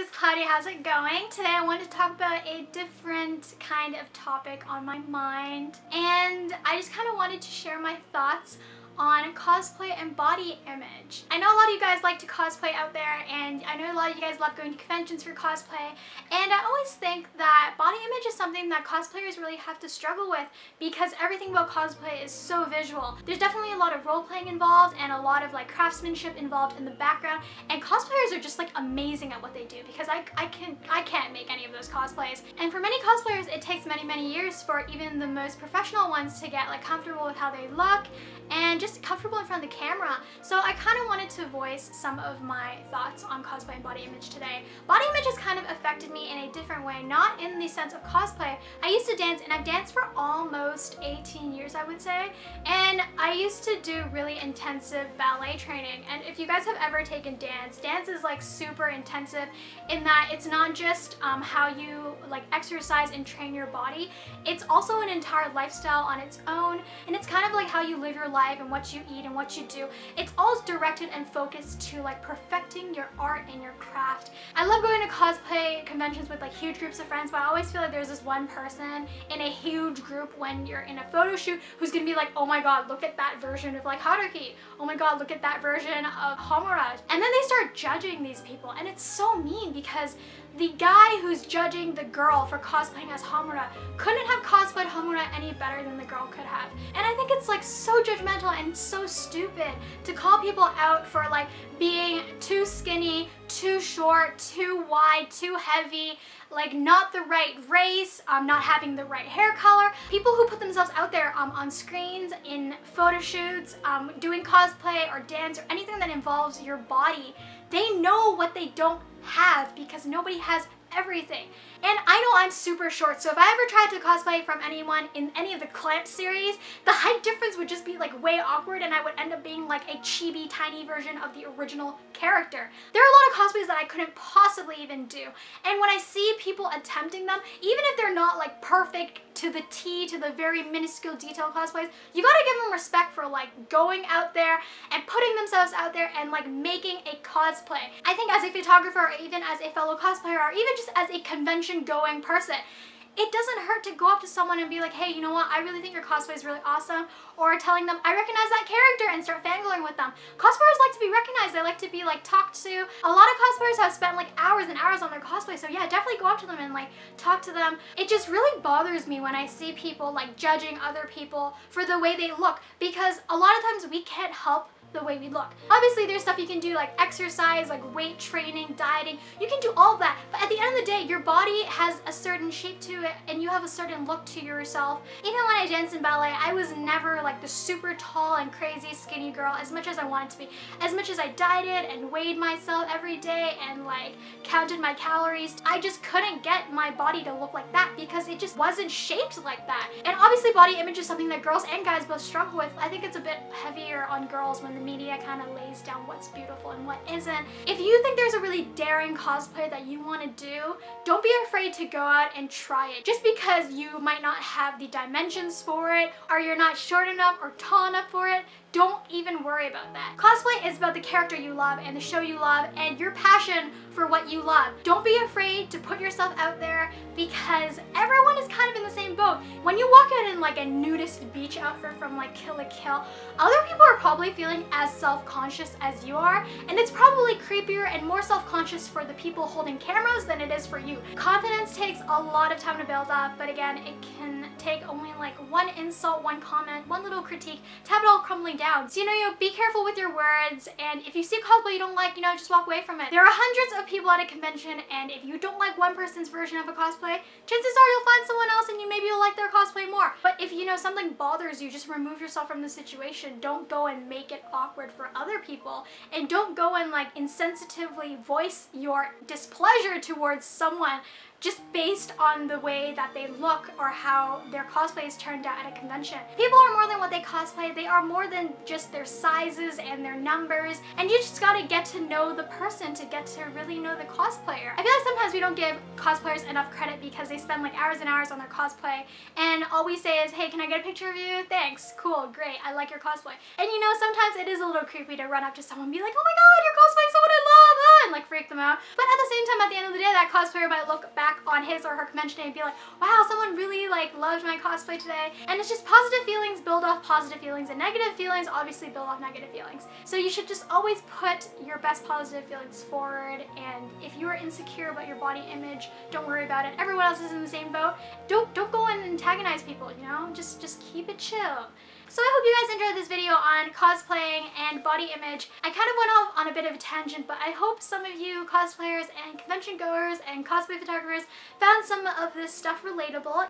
it's Cloudy. How's it going? Today I want to talk about a different kind of topic on my mind, and I just kind of wanted to share my thoughts on cosplay and body image. I know a lot of you guys like to cosplay out there, and I know a lot of you guys love going to conventions for cosplay, and I always think that body image is something that cosplayers really have to struggle with because everything about cosplay is so visual. There's definitely a lot of role-playing involved and a lot of like craftsmanship involved in the background, and cosplayers are just like amazing at what they do because I can't make any of those cosplays. And for many cosplayers it takes many years for even the most professional ones to get like comfortable with how they look and just comfortable in front of the camera. So I kind of wanted to voice some of my thoughts on cosplay and body image today. Body image has kind of affected me in a different way, not in the sense of cosplay. I used to dance, and I've danced for almost 18 years, I would say, and I used to do really intensive ballet training. And if you guys have ever taken dance is like super intensive in that it's not just how you like exercise and train your body, it's also an entire lifestyle on its own, and it's kind of like how you live your life and what you eat and what you do. It's all directed and focused to like perfecting your art and your craft. I love going to cosplay conventions with like huge groups of friends, but I always feel like there's this one person in a huge group when you're in a photo shoot who's gonna be like, oh my god, look at that version of like Haruki. Oh my god, look at that version of Homura. And then they start judging these people, and it's so mean because the guy who's judging the girl for cosplaying as Homura couldn't have cosplayed Homura any better than the girl could have. And I think it's like so judgmental and so stupid to call people out for like being too skinny, too short, too wide, too heavy, like not the right race, not having the right hair color. People who put themselves out there on screens, in photo shoots, doing cosplay or dance or anything that involves your body, they know what they don't have because nobody has everything. And I know I'm super short, so if I ever tried to cosplay from anyone in any of the Clamp series, the height difference would just be like way awkward, and I would end up being like a chibi tiny version of the original character. There are a lot of cosplays that I couldn't possibly even do, and when I see people attempting them, even if they're not like perfect to the T, to the very minuscule detail cosplays, you gotta give them respect for like going out there and putting themselves out there and like making a cosplay. I think as a photographer, or even as a fellow cosplayer, or even just as a convention going person, it doesn't hurt to go up to someone and be like, hey, you know what, I really think your cosplay is really awesome, or telling them, I recognize that character, and start fangirling with them. Cosplayers like to be recognized, they like to be like talked to. A lot of cosplayers have spent like hours and hours on their cosplay, so yeah, definitely go up to them and like talk to them. It just really bothers me when I see people like judging other people for the way they look, because a lot of times we can't help the way we look. Obviously there's stuff you can do like exercise, like weight training, dieting, you can do all of that, but at the end of the day your body has a certain shape to it and you have a certain look to yourself. Even when I danced in ballet, I was never like the super tall and crazy skinny girl as much as I wanted to be. As much as I dieted and weighed myself every day and like counted my calories, I just couldn't get my body to look like that because it just wasn't shaped like that. And obviously body image is something that girls and guys both struggle with. I think it's a bit heavier on girls when the media kind of lays down what's beautiful and what isn't. If you think there's a really daring cosplay that you want to do, don't be afraid to go out and try it. Just because you might not have the dimensions for it, or you're not short enough or tall enough for it, don't even worry about that. Cosplay is about the character you love and the show you love and your passion for what you love. Don't be afraid to put yourself out there because everyone is kind of in the same boat. When you walk out in like a nudist beach outfit from like Kill la Kill, other people are probably feeling as self-conscious as you are, and it's probably creepier and more self-conscious for the people holding cameras than it is for you. Confidence takes a lot of time to build up, but again, it can take only like one insult, one comment, one little critique to have it all crumbling down. So be careful with your words, and if you see a cosplay you don't like, just walk away from it. There are hundreds of people at a convention, and if you don't like one person's version of a cosplay, chances are you'll find someone else and maybe you'll like their cosplay more. But if something bothers you, just remove yourself from the situation. Don't go and make it awkward for other people, and don't go and like insensitively voice your displeasure towards someone just based on the way that they look or how their cosplays turned out at a convention. People are more than what they cosplay. They are more than just their sizes and their numbers, and you just gotta get to know the person to get to really know the cosplayer. I feel like sometimes we don't give cosplayers enough credit because they spend like hours and hours on their cosplay, and all we say is, hey, can I get a picture of you? Thanks, cool, great, I like your cosplay. And sometimes it is a little creepy to run up to someone and be like, oh my god, you're cosplaying someone I love, and like freak them out. But at the same time, at the end of the day, that cosplayer might look back on his or her convention day and be like, wow, someone really like loved my cosplay today. And it's just positive feelings build off positive feelings, and negative feelings obviously build off negative feelings. So you should just always put your best positive feelings forward, and if you are insecure about your body image, don't worry about it. Everyone else is in the same boat. Don't go and antagonize people, you know? Just keep it chill. So I hope you guys enjoyed this video on cosplaying and body image. I kind of went off on a bit of a tangent, but I hope some of you cosplayers and convention goers and cosplay photographers found some of this stuff relatable.